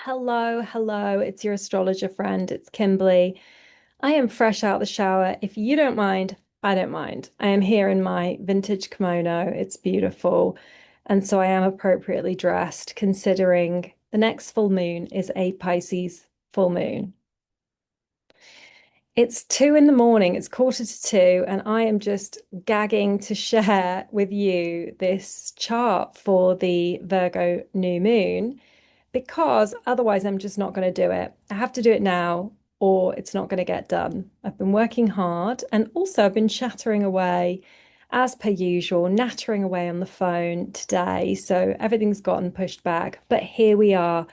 Hello, it's your astrologer friend, it's Kimberly. I am fresh out the shower. If you don't mind, I don't mind. I am here in my vintage kimono. It's beautiful. And so I am appropriately dressed, considering the next full moon is a Pisces full moon. It's 2 in the morning, it's quarter to two, and I am just gagging to share with you this chart for the Virgo new moon because otherwise I'm just not going to do it. I have to do it now or it's not going to get done. I've been working hard and also I've been chattering away as per usual, nattering away on the phone today. So everything's gotten pushed back. But here we are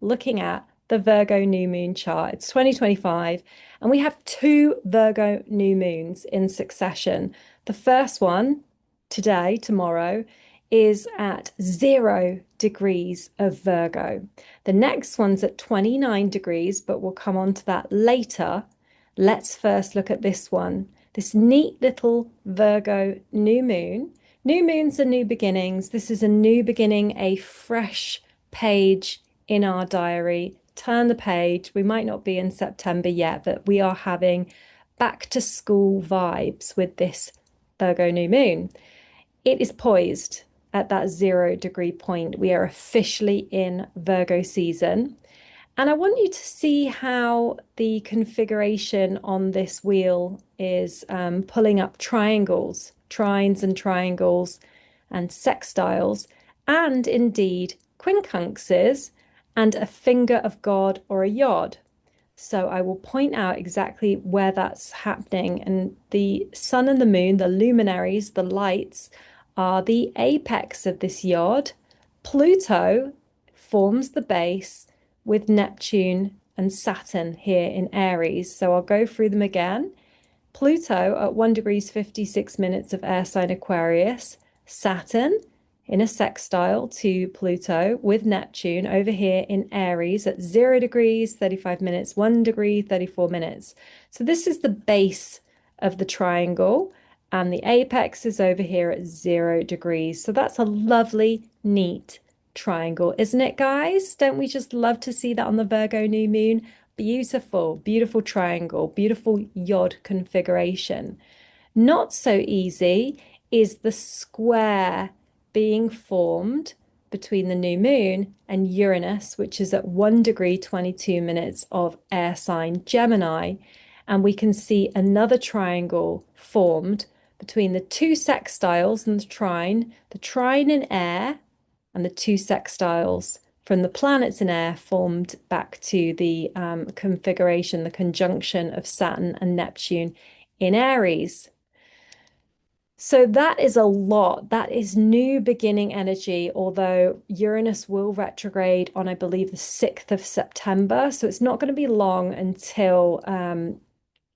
looking at the Virgo new moon chart. It's 2025 and we have two Virgo new moons in succession. The first one today, tomorrow, is at 0 degrees of Virgo. The next one's at 29 degrees, but we'll come on to that later. Let's first look at this one, this neat little Virgo new moon. New moons are new beginnings. This is a new beginning, a fresh page in our diary. Turn the page. We might not be in September yet, but we are having back to school vibes with this Virgo new moon. It is poised at that 0 degree point. We are officially in Virgo season. And I want you to see how the configuration on this wheel is pulling up triangles, trines and triangles and sextiles, and indeed quincunxes and a finger of God or a yod. So I will point out exactly where that's happening. And the sun and the moon, the luminaries, the lights, are the apex of this yod. Pluto forms the base with Neptune and Saturn here in Aries. So I'll go through them again. Pluto at 1 degrees 56 minutes of air sign Aquarius. Saturn in a sextile to Pluto with Neptune over here in Aries at 0 degrees 35 minutes, 1 degree 34 minutes. So this is the base of the triangle, and the apex is over here at 0 degrees. So that's a lovely, neat triangle, isn't it, guys? Don't we just love to see that on the Virgo new moon? Beautiful, beautiful triangle, beautiful yod configuration. Not so easy is the square being formed between the new moon and Uranus, which is at 1 degree 22 minutes of air sign Gemini. And we can see another triangle formed between the two sextiles and the trine in air, and the two sextiles from the planets in air formed back to the configuration, the conjunction of Saturn and Neptune in Aries. So that is a lot. That is new beginning energy, although Uranus will retrograde on, I believe, the 6th of September. So it's not going to be long until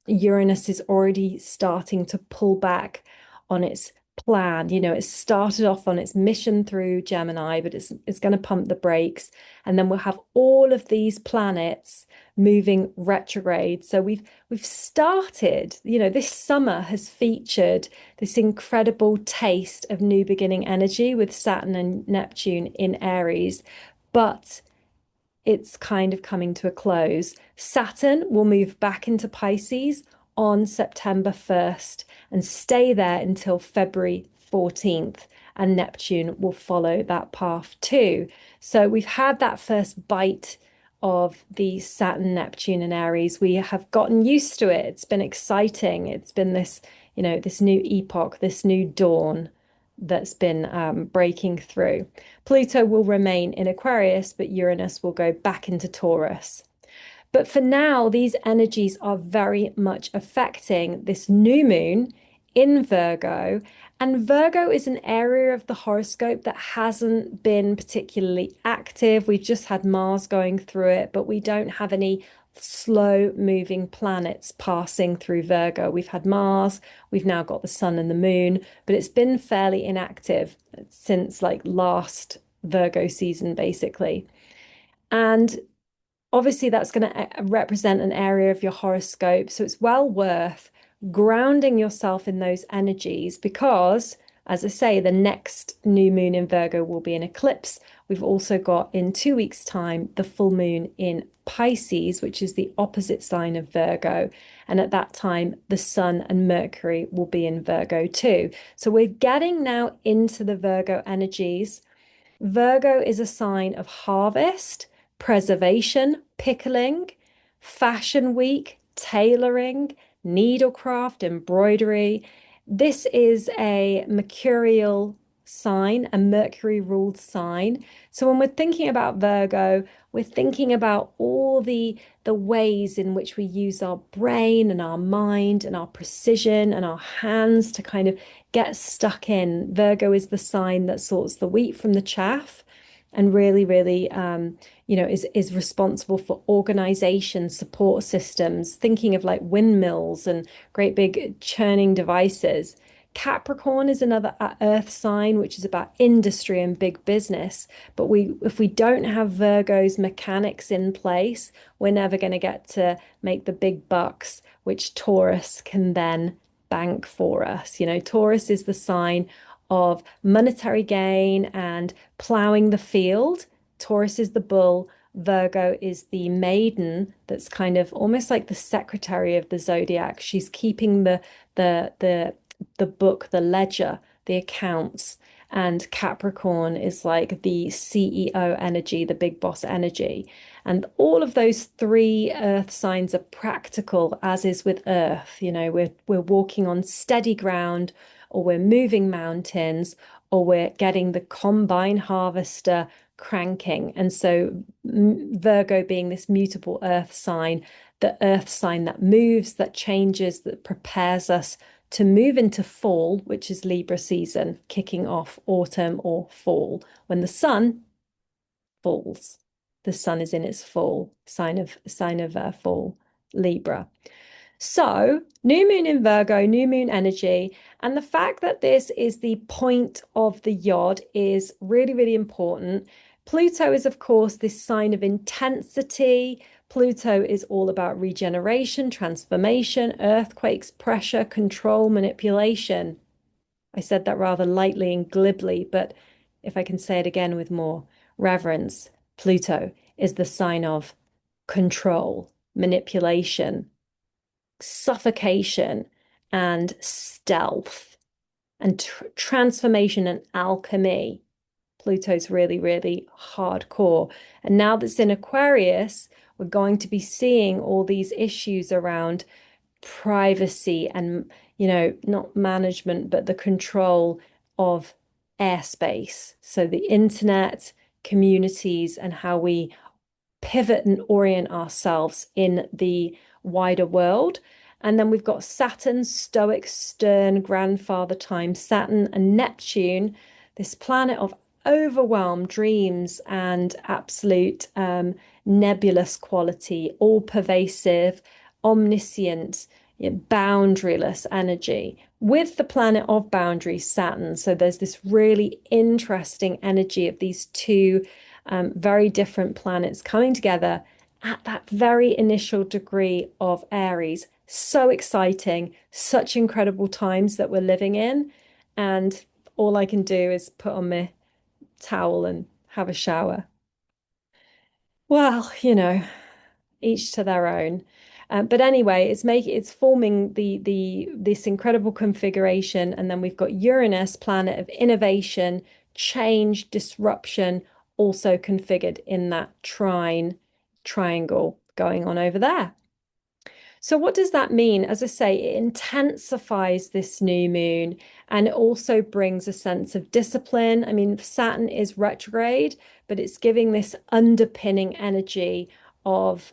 Uranus is already starting to pull back on its plan. You know, it started off on its mission through Gemini, but it's going to pump the brakes. And then we'll have all of these planets moving retrograde. So we've started, you know, this summer has featured this incredible taste of new beginning energy with Saturn and Neptune in Aries, but it's kind of coming to a close. Saturn will move back into Pisces on September 1st and stay there until February 14th, and Neptune will follow that path too. So we've had that first bite of the Saturn, Neptune, and Aries. We have gotten used to it. It's been exciting. It's been this, you know, this new epoch, this new dawn that's been breaking through. Pluto will remain in Aquarius, but Uranus will go back into Taurus. But for now, these energies are very much affecting this new moon in Virgo. And Virgo is an area of the horoscope that hasn't been particularly active. We've just had Mars going through it, but we don't have any slow moving planets passing through Virgo. We've had Mars, we've now got the sun and the moon, but it's been fairly inactive since like last Virgo season, basically. And obviously, that's going to represent an area of your horoscope. So it's well worth grounding yourself in those energies because, As I say, the next new moon in Virgo will be an eclipse. We've also got in 2 weeks' time the full moon in Pisces, which is the opposite sign of Virgo. And at that time, the Sun and Mercury will be in Virgo too. So we're getting now into the Virgo energies. Virgo is a sign of harvest, preservation, pickling, fashion week, tailoring, needlecraft, embroidery. This is a mercurial sign, a Mercury ruled sign. So when we're thinking about Virgo, we're thinking about all the ways in which we use our brain and our mind and our precision and our hands to kind of get stuck in. Virgo is the sign that sorts the wheat from the chaff and really, really, is responsible for organization, support systems, thinking of like windmills and great big churning devices. Capricorn is another earth sign, which is about industry and big business. But if we don't have Virgo's mechanics in place, we're never going to get to make the big bucks, which Taurus can then bank for us. Taurus is the sign of monetary gain and plowing the field. Taurus is the bull. Virgo is the maiden that's kind of almost like the secretary of the zodiac. She's keeping the book, the ledger, the accounts. And Capricorn is like the CEO energy, the big boss energy. And all of those three earth signs are practical, as is with Earth. We're walking on steady ground, or we're moving mountains, or we're getting the combine harvester cranking. And so Virgo being this mutable earth sign, the earth sign that moves, that changes, that prepares us to move into fall, which is Libra season, kicking off autumn or fall, when the sun falls. The sun is in its fall, sign of fall, Libra. So, new moon in Virgo, new moon energy, and the fact that this is the point of the yod is really, really important. Pluto is, of course, this sign of intensity. Pluto is all about regeneration, transformation, earthquakes, pressure, control, manipulation. I said that rather lightly and glibly, but if I can say it again with more reverence, Pluto is the sign of control, manipulation, suffocation, and stealth, and transformation and alchemy. Pluto's really, really hardcore. And now that's in Aquarius, we're going to be seeing all these issues around privacy and, not management, but the control of airspace. So the internet, communities, and how we pivot and orient ourselves in the wider world. And then we've got Saturn, stoic, stern, grandfather time, Saturn and Neptune, this planet of overwhelm, dreams, and absolute nebulous quality, all pervasive, omniscient, boundaryless energy with the planet of boundaries, Saturn. So there's this really interesting energy of these two very different planets coming together at that very initial degree of Aries. So exciting, such incredible times that we're living in. And all I can do is put on my towel and have a shower. Well, each to their own. But anyway, it's forming the this incredible configuration, and then we've got Uranus, planet of innovation, change, disruption, also configured in that triangle going on over there. So what does that mean? As I say, it intensifies this new moon and it also brings a sense of discipline. I mean, Saturn is retrograde, but it's giving this underpinning energy of,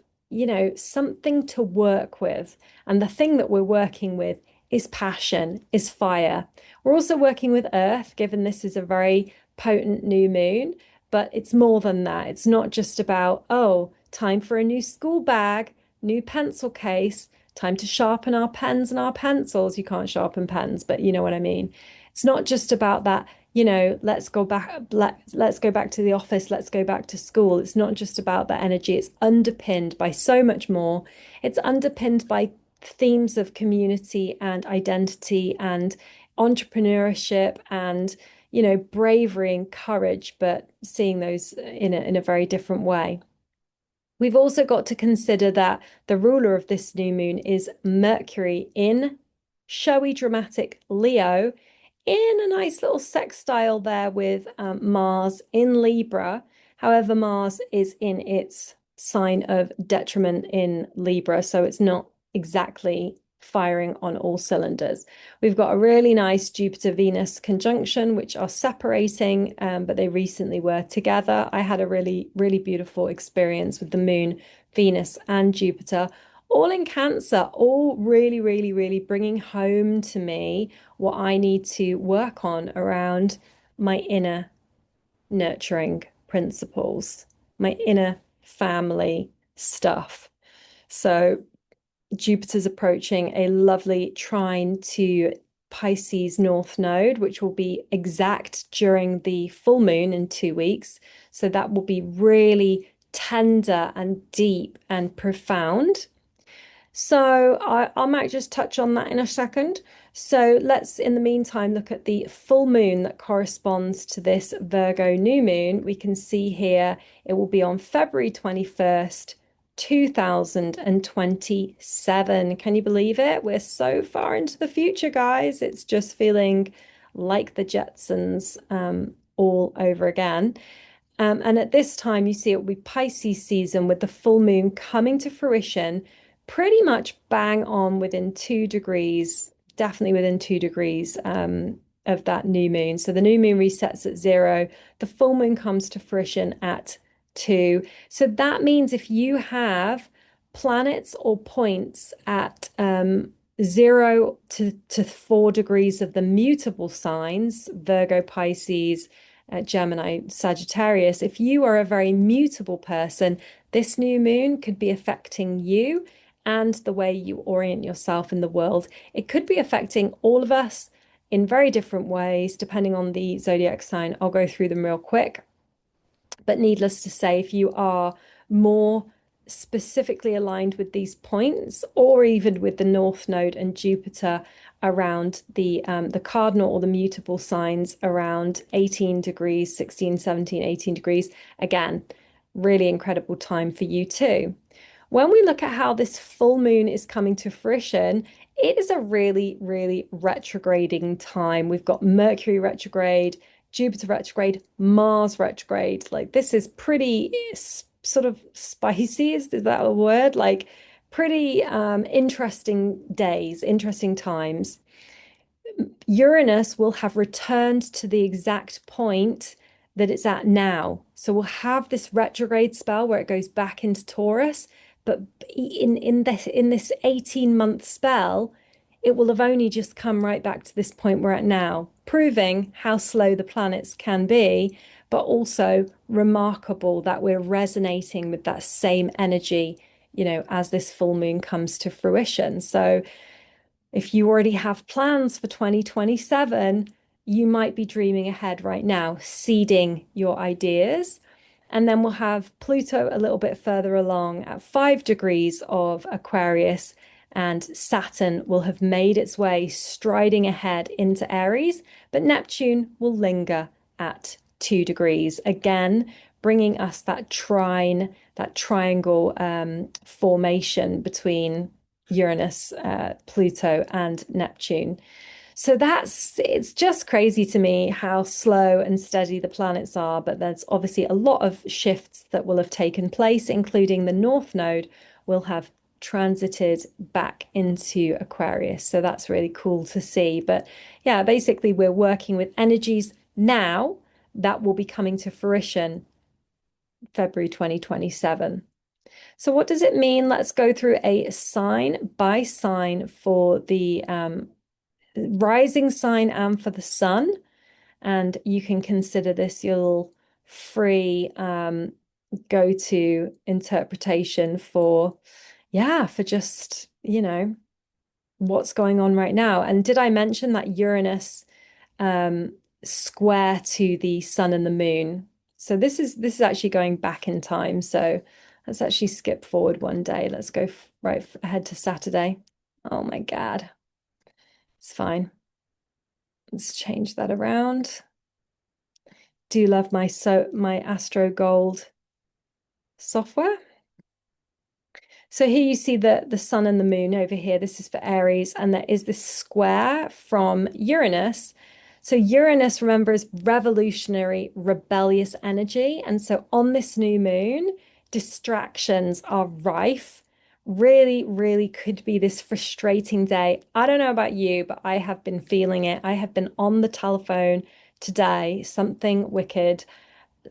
something to work with. And the thing that we're working with is passion, is fire. We're also working with Earth, given this is a very potent new moon, but it's more than that. It's not just about, oh, time for a new school bag, new pencil case, time to sharpen our pens and our pencils. You can't sharpen pens, but you know what I mean. It's not just about that, let's go back, let's go back to the office, let's go back to school. It's not just about that energy. It's underpinned by so much more. It's underpinned by themes of community and identity and entrepreneurship and, bravery and courage, but seeing those in a very different way. We've also got to consider that the ruler of this new moon is Mercury in showy, dramatic Leo, in a nice little sextile there with Mars in Libra. However, Mars is in its sign of detriment in Libra, so it's not exactly firing on all cylinders. We've got a really nice Jupiter-Venus conjunction, which are separating, but they recently were together. I had a really, really beautiful experience with the moon, Venus, and Jupiter, all in Cancer, all really, really, really bringing home to me what I need to work on around my inner nurturing principles, my inner family stuff. So Jupiter's approaching a lovely trine to Pisces North Node, which will be exact during the full moon in 2 weeks. So that will be really tender and deep and profound. So I might just touch on that in a second. So let's, in the meantime, look at the full moon that corresponds to this Virgo new moon. We can see here it will be on February 21st, 2027. Can you believe it? We're so far into the future, guys. It's just feeling like the Jetsons all over again. And at this time, you see it will be Pisces season with the full moon coming to fruition pretty much bang on within 2 degrees, definitely within 2 degrees of that new moon. So the new moon resets at 0, the full moon comes to fruition at 2. So that means if you have planets or points at 0 to 4 degrees of the mutable signs, Virgo, Pisces, Gemini, Sagittarius, if you are a very mutable person, this new moon could be affecting you and the way you orient yourself in the world. It could be affecting all of us in very different ways, depending on the zodiac sign. I'll go through them real quick. But needless to say, if you are more specifically aligned with these points, or even with the North Node and Jupiter around the cardinal or the mutable signs around 18 degrees, 16, 17, 18 degrees, again, really incredible time for you too. When we look at how this full moon is coming to fruition, it is a really, really retrograding time. We've got Mercury retrograde, Jupiter retrograde, Mars retrograde. Like this is pretty sort of spicy, is that a word? Like pretty interesting days, interesting times. Uranus will have returned to the exact point that it's at now. So we'll have this retrograde spell where it goes back into Taurus, but in this 18-month spell, it will have only just come right back to this point we're at now, proving how slow the planets can be, but also remarkable that we're resonating with that same energy, as this full moon comes to fruition. So if you already have plans for 2027, you might be dreaming ahead right now, seeding your ideas. And then we'll have Pluto a little bit further along at 5 degrees of Aquarius, and Saturn will have made its way striding ahead into Aries, but Neptune will linger at 2 degrees. Again, bringing us that trine, that triangle formation between Uranus, Pluto, and Neptune. So it's just crazy to me how slow and steady the planets are, but there's obviously a lot of shifts that will have taken place, including the North Node will have transited back into Aquarius. So that's really cool to see. But yeah, basically we're working with energies now that will be coming to fruition February 2027. So what does it mean? Let's go through a sign by sign for the rising sign and for the sun. And you can consider this your free go-to interpretation for, yeah, for just, what's going on right now. And did I mention that Uranus square to the sun and the moon? So this is actually going back in time. So let's actually skip forward one day. Let's go right ahead to Saturday. Oh my God. It's fine. Let's change that around. Do love my Astro Gold software. So here you see the sun and the moon over here. This is for Aries, and there is this square from Uranus. So Uranus, remember, is revolutionary, rebellious energy. And so on this new moon, distractions are rife. Really, really could be this frustrating day. I don't know about you, but I have been feeling it. I have been on the telephone today, something wicked,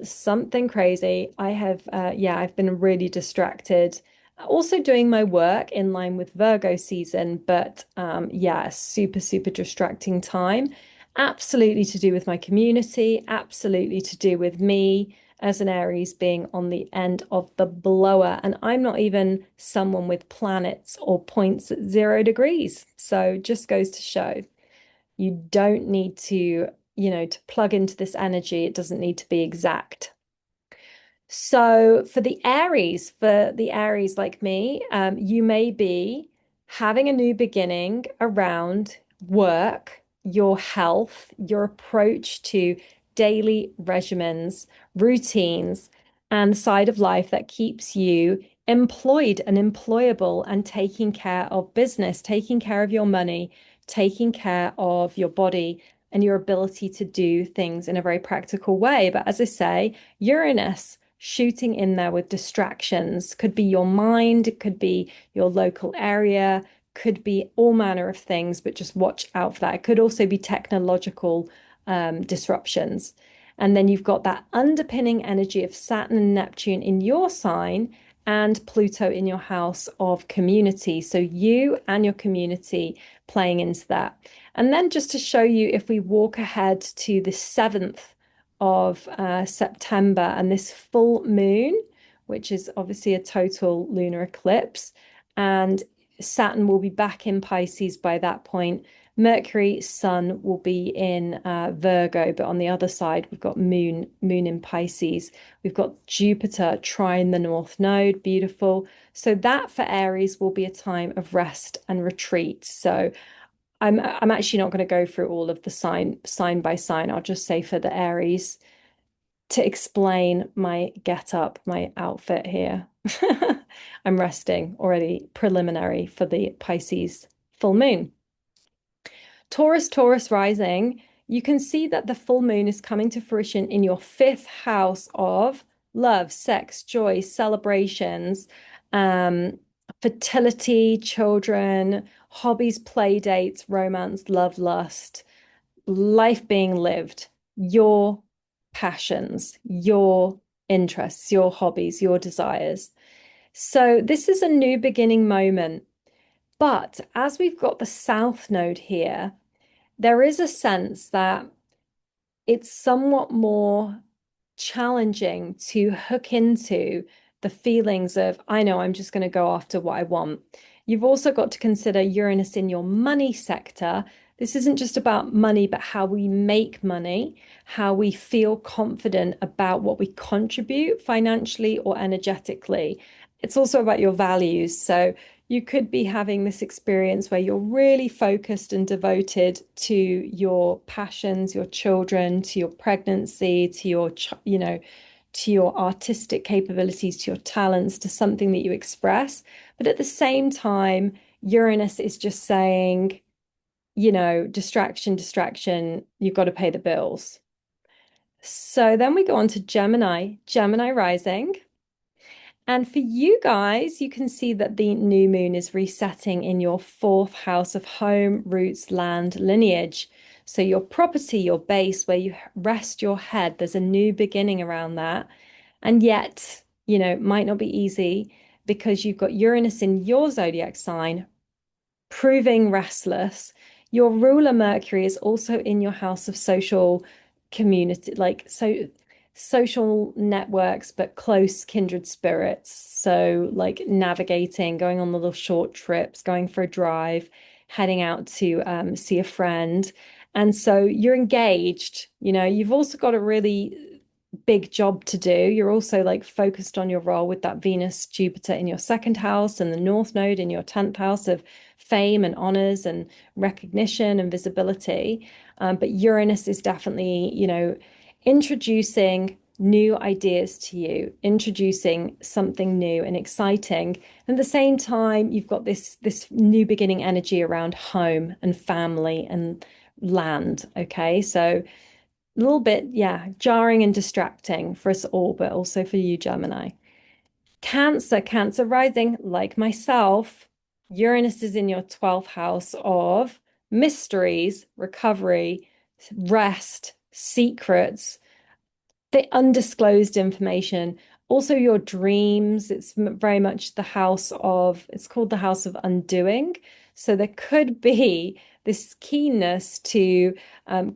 something crazy. Yeah, I've been really distracted. Also doing my work in line with Virgo season, but yeah, super, super distracting time. Absolutely to do with my community, absolutely to do with me as an Aries being on the end of the blower. And I'm not even someone with planets or points at 0 degrees. So just goes to show you don't need to, to plug into this energy. It doesn't need to be exact. So for the Aries like me, you may be having a new beginning around work, your health, your approach to daily regimens, routines, and the side of life that keeps you employed and employable and taking care of business, taking care of your money, taking care of your body and your ability to do things in a very practical way. But as I say, Uranus shooting in there with distractions. Could be your mind, it could be your local area, could be all manner of things, but just watch out for that. It could also be technological disruptions. And then you've got that underpinning energy of Saturn and Neptune in your sign and Pluto in your house of community. So you and your community playing into that. And then just to show you, if we walk ahead to the 7th of September and this full moon, which is obviously a total lunar eclipse, and Saturn will be back in Pisces by that point. Mercury, Sun will be in Virgo, but on the other side, we've got Moon in Pisces. We've got Jupiter trine the North Node, beautiful. So that for Aries will be a time of rest and retreat. So I'm actually not going to go through all of the sign by sign. I'll just say for the Aries to explain my get up, my outfit here. I'm resting already preliminary for the Pisces full moon. Taurus rising, you can see that the full moon is coming to fruition in your fifth house of love, sex, joy, celebrations, um, fertility, children, hobbies, play dates, romance, love, lust, life being lived, your passions, your interests, your hobbies, your desires. So this is a new beginning moment. But as we've got the South Node here, there is a sense that it's somewhat more challenging to hook into the feelings of, I know I'm just going to go after what I want. You've also got to consider Uranus in your money sector. This isn't just about money, but how we make money, how we feel confident about what we contribute financially or energetically. It's also about your values. So you could be having this experience where you're really focused and devoted to your passions, your children, to your pregnancy, to your, to your artistic capabilities, to your talents, to something that you express. But at the same time, Uranus is just saying, distraction, distraction, you've got to pay the bills. So then we go on to Gemini rising. And for you guys, you can see that the new moon is resetting in your fourth house of home, roots, land, lineage. So your property, your base, where you rest your head, there's a new beginning around that. And yet, it might not be easy because you've got Uranus in your zodiac sign, proving restless. Your ruler Mercury is also in your house of social community, social networks, but close kindred spirits. So like navigating, going on little short trips, going for a drive, heading out to see a friend. And so you're engaged, you've also got to really big job to do. You're also like focused on your role with that Venus, Jupiter in your second house and the North Node in your 10th house of fame and honors and recognition and visibility. But Uranus is definitely, introducing new ideas to you, introducing something new and exciting. And at the same time, you've got this new beginning energy around home and family and land. Okay, so a little bit, yeah, jarring and distracting for us all, but also for you, Gemini. Cancer rising, like myself. Uranus is in your 12th house of mysteries, recovery, rest, secrets, the undisclosed information, also your dreams. It's very much the house of, it's called the house of undoing. So there could be this keenness to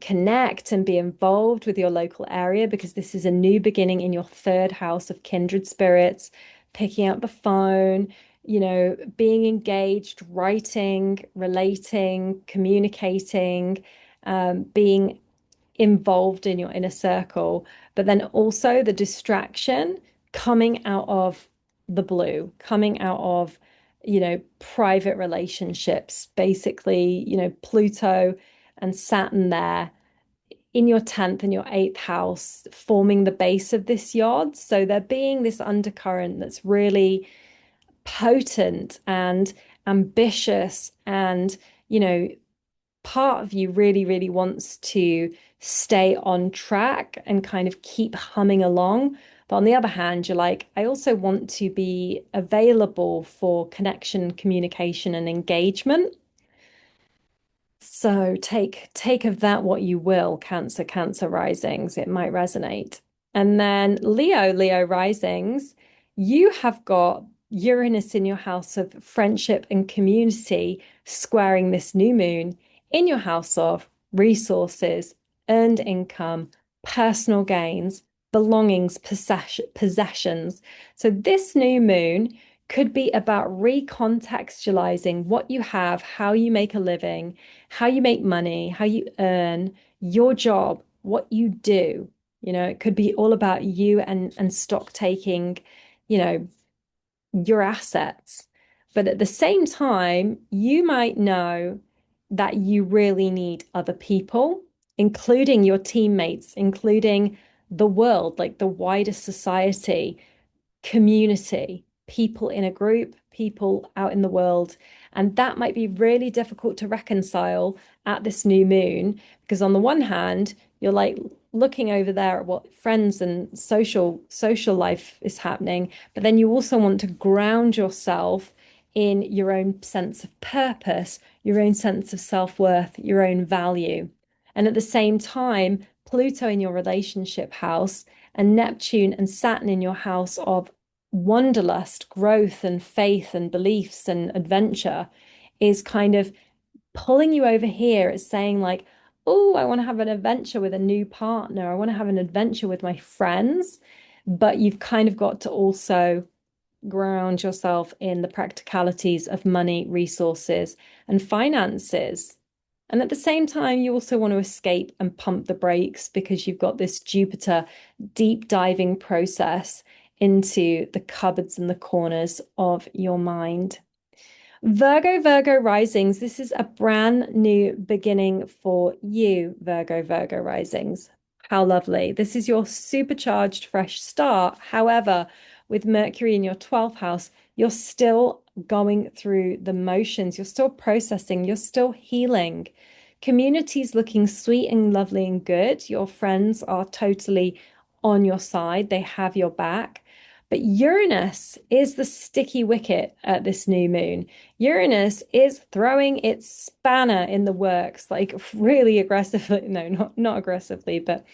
connect and be involved with your local area because this is a new beginning in your third house of kindred spirits, picking up the phone, being engaged, writing, relating, communicating, being involved in your inner circle, but then also the distraction coming out of the blue, coming out of, private relationships, basically, Pluto and Saturn there in your 10th and your 8th house forming the base of this yod. So there being this undercurrent that's really potent and ambitious and, part of you really, really wants to stay on track and kind of keep humming along. But on the other hand, you're like, I also want to be available for connection, communication, and engagement. So take of that what you will, Cancer risings. It might resonate. And then Leo risings, you have got Uranus in your house of friendship and community squaring this new moon in your house of resources, earned income, personal gains, belongings, possessions. So this new moon could be about recontextualizing what you have, how you make a living, how you make money, how you earn, your job, what you do. It could be all about you and stock taking, you know, your assets. But at the same time, you might know that you really need other people, including your teammates, including the world, like the wider society, community, people in a group, people out in the world. And that might be really difficult to reconcile at this new moon, because on the one hand, you're like looking over there at what friends and social life is happening, but then you also want to ground yourself in your own sense of purpose, your own sense of self-worth, your own value. And at the same time, Pluto in your relationship house and Neptune and Saturn in your house of wanderlust, growth, and faith, and beliefs, and adventure is kind of pulling you over here. It's saying, like, oh, I want to have an adventure with a new partner. I want to have an adventure with my friends. But you've kind of got to also ground yourself in the practicalities of money, resources, and finances. And at the same time, you also want to escape and pump the brakes because you've got this Jupiter deep diving process into the cupboards and the corners of your mind. Virgo risings, this is a brand new beginning for you, Virgo risings. How lovely. This is your supercharged fresh start. However, with Mercury in your 12th house, you're still going through the motions. You're still processing. You're still healing. Community's looking sweet and lovely and good. Your friends are totally on your side. They have your back. But Uranus is the sticky wicket at this new moon. Uranus is throwing its spanner in the works, like really aggressively. No, not aggressively, but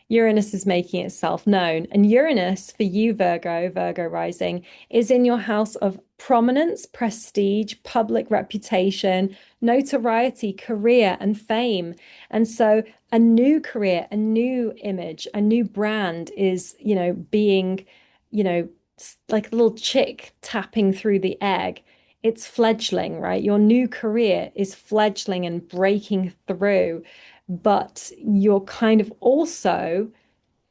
Uranus is making itself known. And Uranus, for you, Virgo rising, is in your house of prominence, prestige, public reputation, notoriety, career, and fame. And so a new career, a new image, a new brand is, being, like a little chick tapping through the egg. It's fledgling, right? Your new career is fledgling and breaking through, but you're kind of also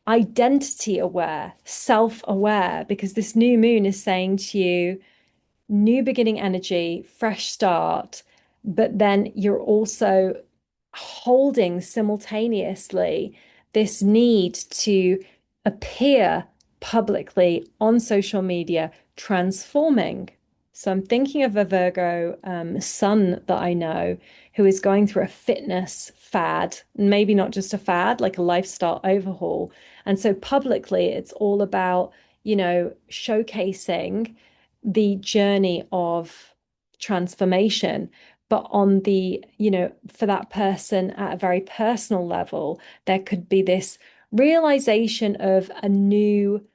identity aware, self-aware, because this new moon is saying to you, new beginning energy, fresh start, but then you're also holding simultaneously this need to appear publicly on social media, transforming. So I'm thinking of a Virgo sun that I know who is going through a fitness fad, maybe not just a fad, like a lifestyle overhaul. And so publicly, it's all about, showcasing the journey of transformation. But on the, for that person at a very personal level, there could be this realization of a new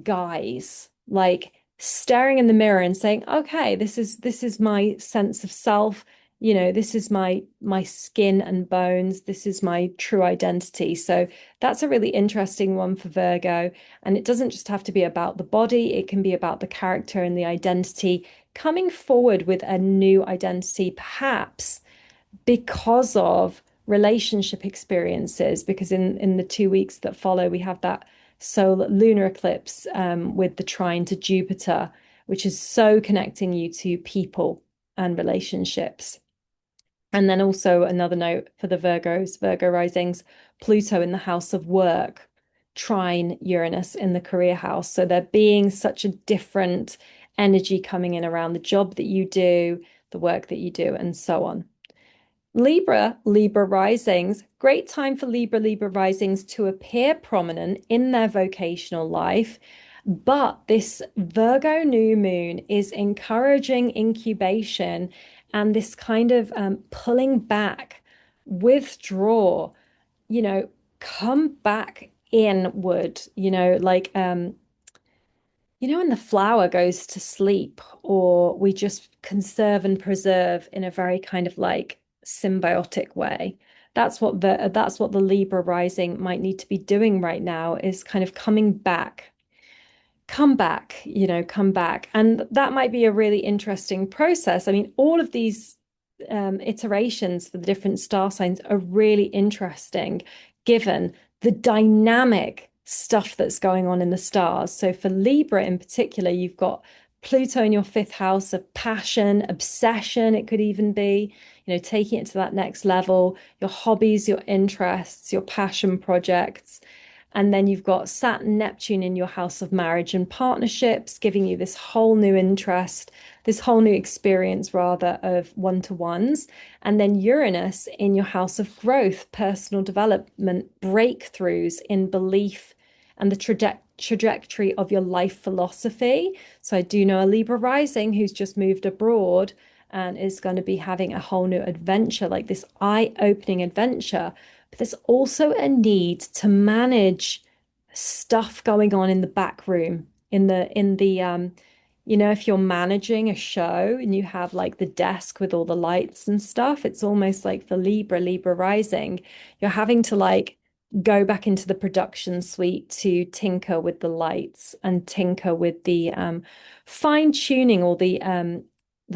guise, like staring in the mirror and saying, okay, this is my sense of self, this is my skin and bones, this is my true identity. So that's a really interesting one for Virgo. And it doesn't just have to be about the body, it can be about the character and the identity coming forward with a new identity, perhaps because of relationship experiences, because in the 2 weeks that follow, we have that solar lunar eclipse with the trine to Jupiter, which is so connecting you to people and relationships. And then also another note for the Virgo risings, Pluto in the house of work, trine Uranus in the career house. So there being such a different energy coming in around the job that you do, the work that you do, and so on. Libra risings, great time for Libra risings to appear prominent in their vocational life. But this Virgo new moon is encouraging incubation and this kind of pulling back, withdraw, you know, come back inward, when the flower goes to sleep, or we just conserve and preserve in a very kind of like symbiotic way. That's what the Libra rising might need to be doing right now, is kind of come back, come back. And that might be a really interesting process. I mean, all of these iterations for the different star signs are really interesting, given the dynamic stuff that's going on in the stars. So for Libra in particular, you've got Pluto in your fifth house of passion, obsession, it could even be, taking it to that next level, your hobbies, your interests, your passion projects. And then you've got Saturn, Neptune in your house of marriage and partnerships, giving you this whole new interest, this whole new experience, rather, of one-to-ones. And then Uranus in your house of growth, personal development, breakthroughs in belief, and the trajectory of your life philosophy. So I do know a Libra rising who's just moved abroad and is going to be having a whole new adventure, like this eye-opening adventure. But there's also a need to manage stuff going on in the back room, if you're managing a show and you have like the desk with all the lights and stuff, it's almost like the Libra rising. You're having to like go back into the production suite to tinker with the lights and tinker with the fine tuning, or the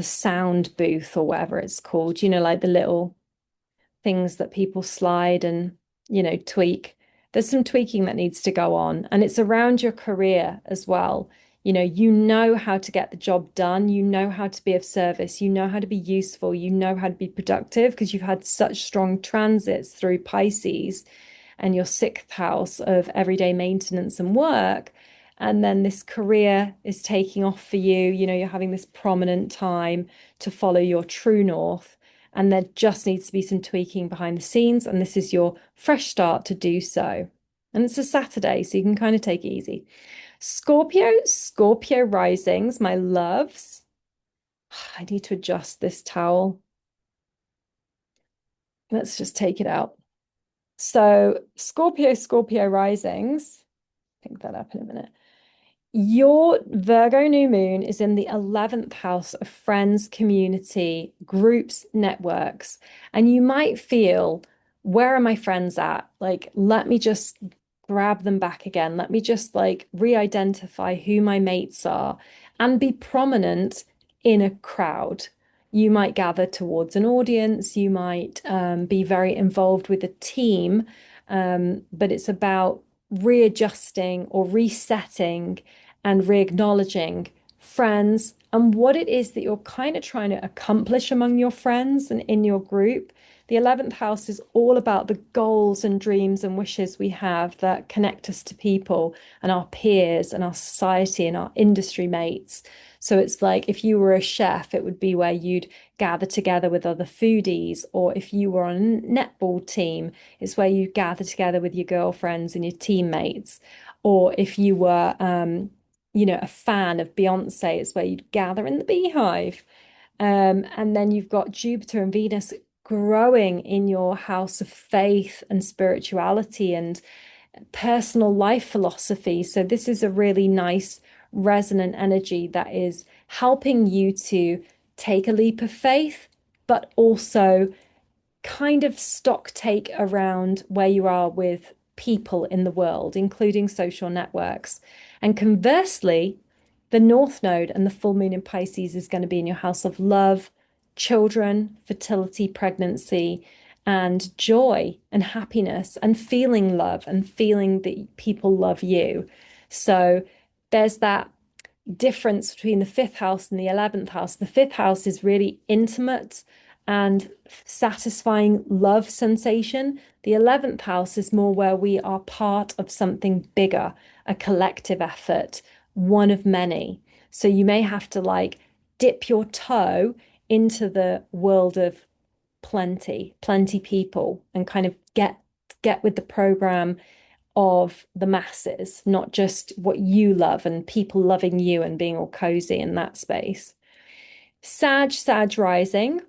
sound booth, or whatever it's called, like the little things that people slide and, tweak. There's some tweaking that needs to go on, and it's around your career as well. You know how to get the job done, you know how to be of service, you know how to be useful, you know how to be productive, because you've had such strong transits through Pisces and your sixth house of everyday maintenance and work. And then this career is taking off for you. You're having this prominent time to follow your true north. And there just needs to be some tweaking behind the scenes. And this is your fresh start to do so. And it's a Saturday, so you can kind of take it easy. Scorpio risings, my loves. I need to adjust this towel. Let's just take it out. So Scorpio risings, pick that up in a minute. Your Virgo new moon is in the 11th house of friends, community, groups, networks. And you might feel, where are my friends at? Like, let me just grab them back again. Let me just like re-identify who my mates are and be prominent in a crowd. You might gather towards an audience. You might be very involved with a team. But it's about readjusting or resetting and re-acknowledging friends and what it is that you're kind of trying to accomplish among your friends and in your group. The 11th house is all about the goals and dreams and wishes we have that connect us to people and our peers and our society and our industry mates. So it's like if you were a chef, it would be where you'd gather together with other foodies, or if you were on a netball team, it's where you gather together with your girlfriends and your teammates. Or if you were, a fan of Beyonce, it's where you'd gather in the beehive. And then you've got Jupiter and Venus growing in your house of faith and spirituality and personal life philosophy. So this is a really nice resonant energy that is helping you to take a leap of faith, but also kind of stock take around where you are with people in the world, including social networks. And conversely, the North Node and the full moon in Pisces is going to be in your house of love, children, fertility, pregnancy, and joy and happiness and feeling love and feeling that people love you. So there's that difference between the fifth house and the 11th house. The fifth house is really intimate and satisfying love sensation. The 11th house is more where we are part of something bigger, a collective effort, one of many. So you may have to like dip your toe into the world of plenty people, and kind of get with the program of the masses, not just what you love and people loving you and being all cozy in that space. Sag rising.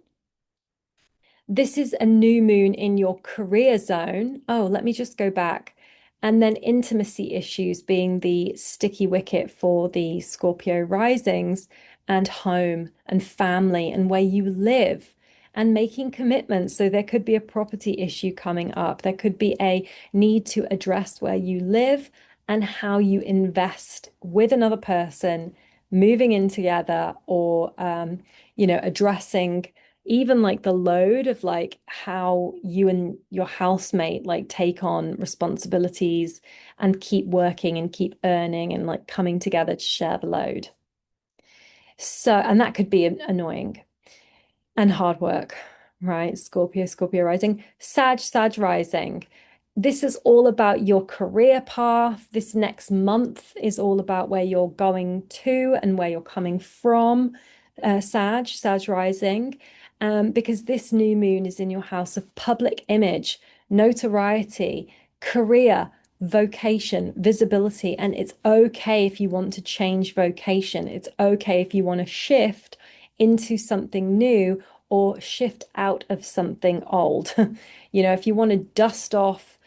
This is a new moon in your career zone. Oh, let me just go back. And then intimacy issues being the sticky wicket for the Scorpio risings, and home and family and where you live and making commitments. So there could be a property issue coming up. There could be a need to address where you live and how you invest with another person, moving in together, or addressing even like the load of like how you and your housemate like take on responsibilities and keep working and keep earning and like coming together to share the load. So, and that could be annoying and hard work, right? Scorpio rising, Sag rising. This is all about your career path. This next month is all about where you're going to and where you're coming from. Sag rising, because this new moon is in your house of public image, notoriety, career, vocation, visibility. And it's okay if you want to change vocation. It's okay if you want to shift into something new or shift out of something old. If you want to dust off,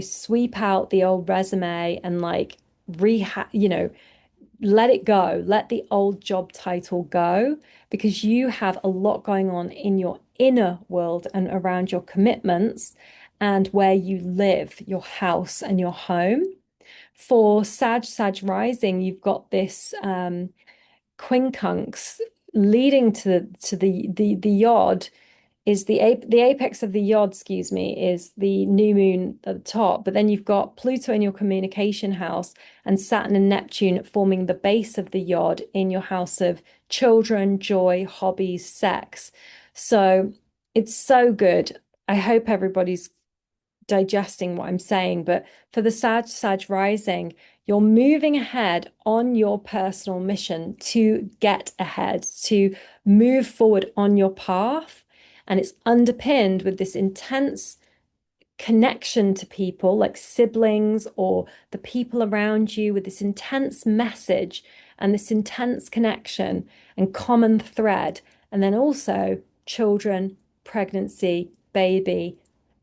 sweep out the old resume and like rehab, let it go, let the old job title go, because you have a lot going on in your inner world and around your commitments and where you live, your house and your home. For Sag rising, you've got this quincunx leading to the yod, is the apex of the yod, excuse me, is the new moon at the top. But then you've got Pluto in your communication house and Saturn and Neptune forming the base of the yod in your house of children, joy, hobbies, sex. So it's so good. I hope everybody's digesting what I'm saying, but for the Sag rising, you're moving ahead on your personal mission to get ahead, to move forward on your path. And it's underpinned with this intense connection to people like siblings or the people around you, with this intense message and this intense connection and common thread. And then also children, pregnancy, baby,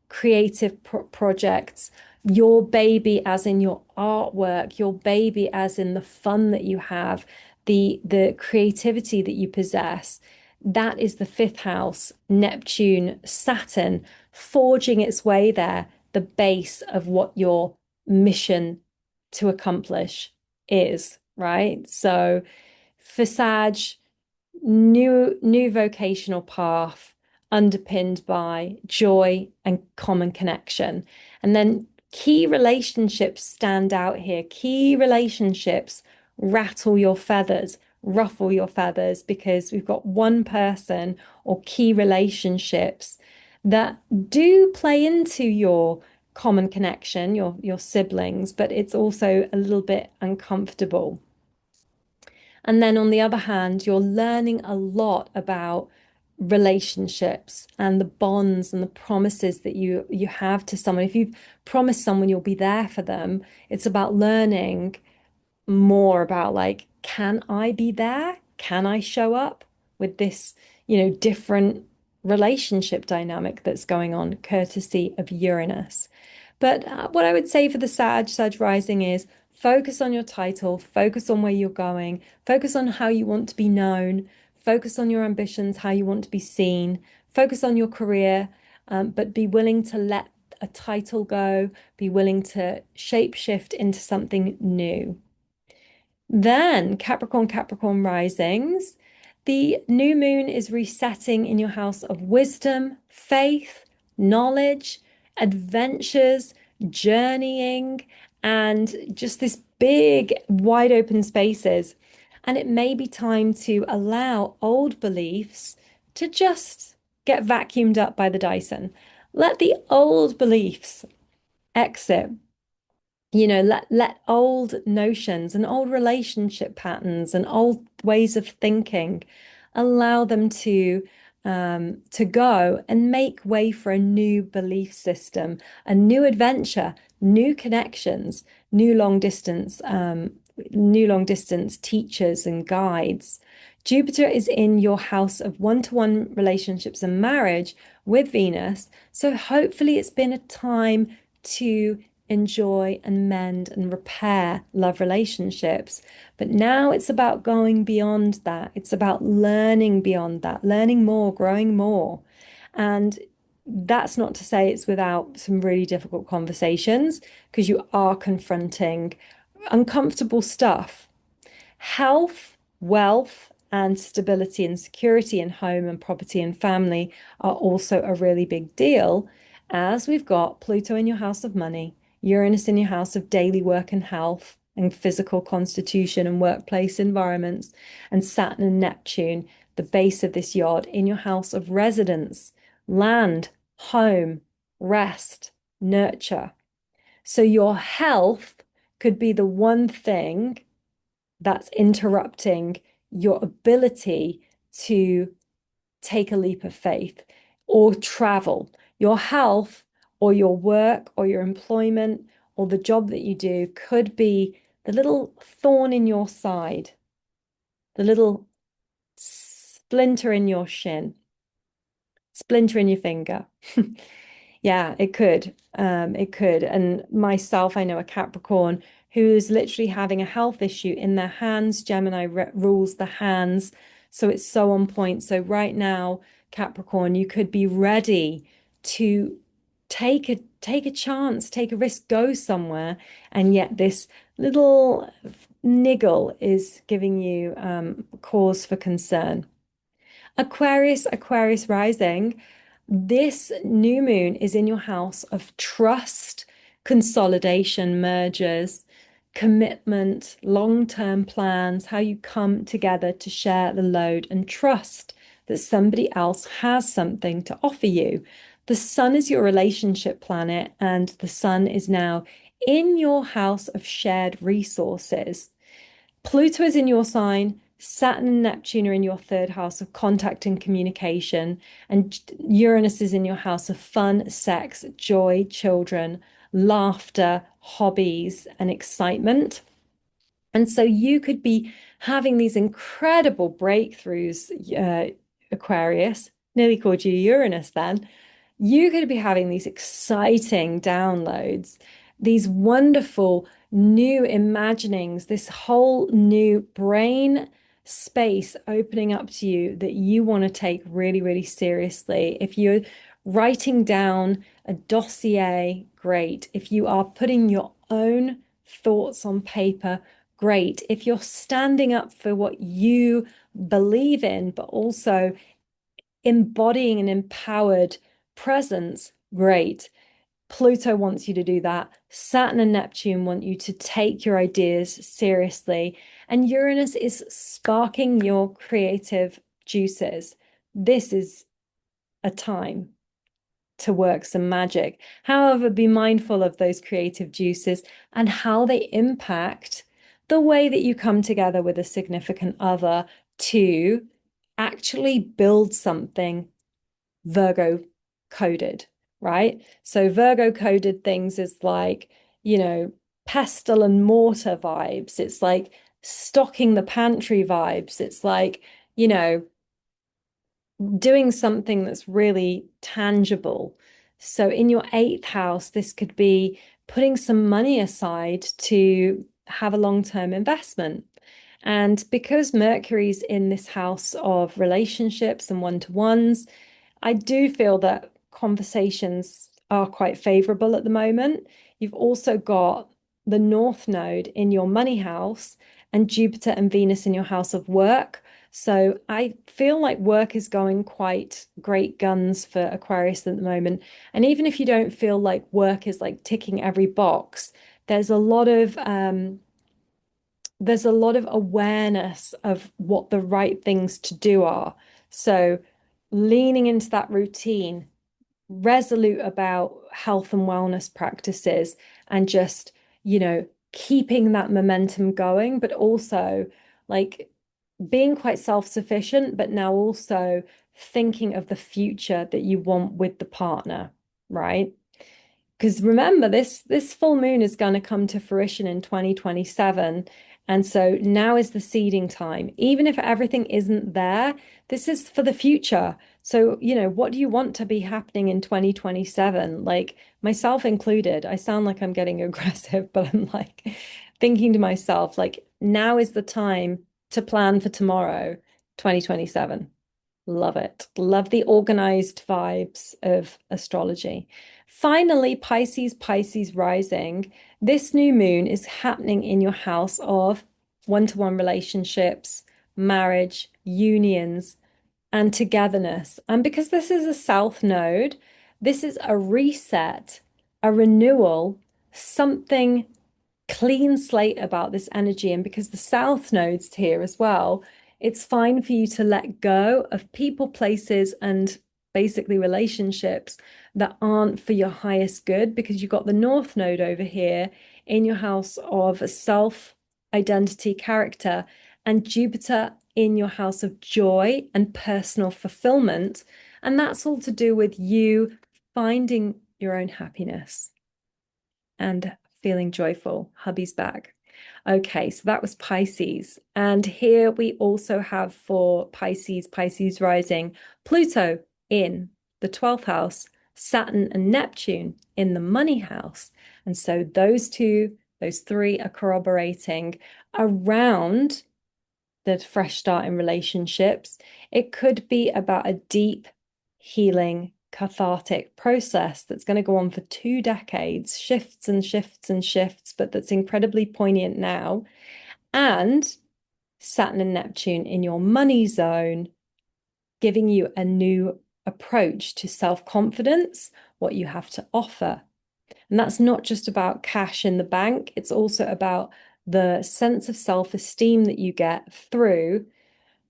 creative projects, your baby as in your artwork, your baby as in the fun that you have, the creativity that you possess. That is the fifth house, Neptune, Saturn, forging its way there, the base of what your mission to accomplish is, right? So for Sag, new vocational path underpinned by joy and common connection. And then Key relationships stand out here. Key relationships rattle your feathers, ruffle your feathers, because we've got one person or key relationships that do play into your common connection, your siblings, but it's also a little bit uncomfortable. And then on the other hand, you're learning a lot about relationships and the bonds and the promises that you have to someone. If you've promised someone you'll be there for them, it's about learning more about like, can I be there? Can I show up with this, different relationship dynamic that's going on, courtesy of Uranus. But what I would say for the Sag rising is focus on your title, focus on where you're going, focus on how you want to be known, focus on your ambitions, how you want to be seen, focus on your career, but be willing to let a title go, be willing to shape shift into something new. Then Capricorn risings, the new moon is resetting in your house of wisdom, faith, knowledge, adventures, journeying, and just this big, wide open spaces. And it may be time to allow old beliefs to just get vacuumed up by the Dyson. Let the old beliefs exit. Let old notions and old relationship patterns and old ways of thinking allow them to go and make way for a new belief system, a new adventure, new connections, new long distance teachers and guides. Jupiter is in your house of one-to-one relationships and marriage with Venus, so hopefully it's been a time to enjoy and mend and repair love relationships. But now it's about going beyond that. It's about learning beyond that, learning more, growing more. And that's not to say it's without some really difficult conversations, because you are confronting uncomfortable stuff. Health, wealth, and stability and security in home and property and family are also a really big deal, as we've got Pluto in your house of money, Uranus in your house of daily work and health and physical constitution and workplace environments, and Saturn and Neptune, the base of this yod, in your house of residence, land, home, rest, nurture. So your health could be the one thing that's interrupting your ability to take a leap of faith or travel. Your health or your work or your employment or the job that you do could be the little thorn in your side, the little splinter in your shin, splinter in your finger. Yeah, it could. It could. And myself, I know a Capricorn who is literally having a health issue in their hands. Gemini rules the hands. So it's so on point. So right now, Capricorn, you could be ready to take a chance, take a risk, go somewhere. And yet this little niggle is giving you cause for concern. Aquarius rising. This new moon is in your house of trust, consolidation, mergers, commitment, long-term plans, how you come together to share the load and trust that somebody else has something to offer you. The sun is your relationship planet, and the sun is now in your house of shared resources. Pluto is in your sign. Saturn and Neptune are in your third house of contact and communication. And Uranus is in your house of fun, sex, joy, children, laughter, hobbies, and excitement. And so you could be having these incredible breakthroughs, Aquarius. Nearly called you Uranus then. You could be having these exciting downloads, these wonderful new imaginings, this whole new brain space opening up to you that you want to take really, really seriously. If you're writing down a dossier, great. If you are putting your own thoughts on paper, great. If you're standing up for what you believe in, but also embodying an empowered presence, great. Pluto wants you to do that. Saturn and Neptune want you to take your ideas seriously. And Uranus is sparking your creative juices. This is a time to work some magic. However, be mindful of those creative juices and how they impact the way that you come together with a significant other to actually build something Virgo coded, right? So Virgo coded things is like, pestle and mortar vibes. It's like stocking the pantry vibes. It's like, you know, doing something that's really tangible. So in your eighth house, this could be putting some money aside to have a long-term investment. And because Mercury's in this house of relationships and one-to-ones, I do feel that conversations are quite favorable at the moment. You've also got the North Node in your money house and Jupiter and Venus in your house of work. So I feel like work is going quite great guns for Aquarius at the moment. And even if you don't feel like work is like ticking every box, there's a lot of awareness of what the right things to do are. So leaning into that routine, resolute about health and wellness practices, and just, keeping that momentum going, but also like being quite self-sufficient, but now also thinking of the future that you want with the partner, right? Because remember, this full moon is going to come to fruition in 2027. And so now is the seeding time. Even if everything isn't there, this is for the future. So, what do you want to be happening in 2027? Like myself included, I sound like I'm getting aggressive, but I'm like thinking to myself, like, now is the time to plan for tomorrow, 2027. Love it. Love the organized vibes of astrology. Finally, Pisces rising. This new moon is happening in your house of one-to-one relationships, marriage, unions, and togetherness. And because this is a south node, this is a reset, a renewal, something clean slate about this energy. And because the south node's here as well, it's fine for you to let go of people, places, and basically relationships that aren't for your highest good, because you've got the north node over here in your house of self identity, character, and Jupiter in your house of joy and personal fulfillment. And that's all to do with you finding your own happiness and feeling joyful. Hubby's back. Okay, so that was Pisces. And here we also have for Pisces rising, Pluto in the 12th house, Saturn and Neptune in the money house. And so those three are corroborating around the fresh start in relationships. It could be about a deep healing, cathartic process that's going to go on for 2 decades, shifts and shifts and shifts, but that's incredibly poignant now. And Saturn and Neptune in your money zone, giving you a new approach to self-confidence, what you have to offer. And that's not just about cash in the bank, it's also about the sense of self-esteem that you get through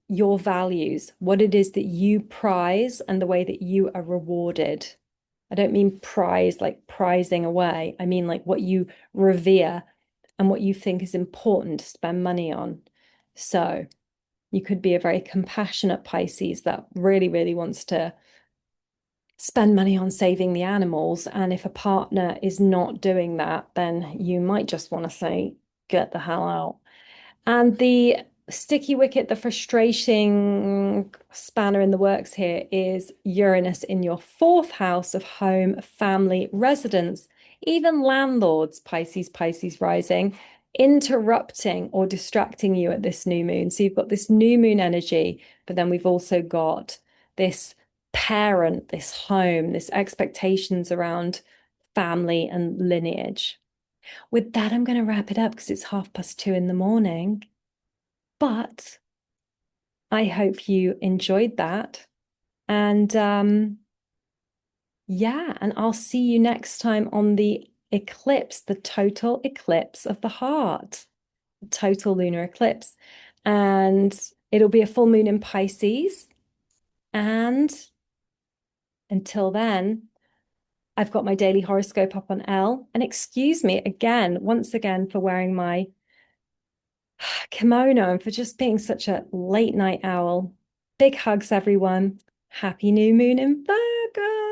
your values, what it is that you prize, and the way that you are rewarded. I don't mean prize like prizing away. I mean like what you revere and what you think is important to spend money on. So you could be a very compassionate Pisces that really, really wants to spend money on saving the animals. And if a partner is not doing that, then you might just want to say, get the hell out. And the sticky wicket, the frustrating spanner in the works here is Uranus in your 4th house of home, family, residence, even landlords, Pisces rising, interrupting or distracting you at this new moon. So you've got this new moon energy, but then we've also got this parent, this home, this expectations around family and lineage. With that, I'm going to wrap it up because it's 2:30 in the morning. But I hope you enjoyed that. And Yeah, and I'll see you next time on the eclipse, the total eclipse of the heart, total lunar eclipse. And it'll be a full moon in Pisces. And until then, I've got my daily horoscope up on L. And excuse me again, once again, for wearing my kimono and for just being such a late night owl. Big hugs, everyone. Happy new moon in Virgo.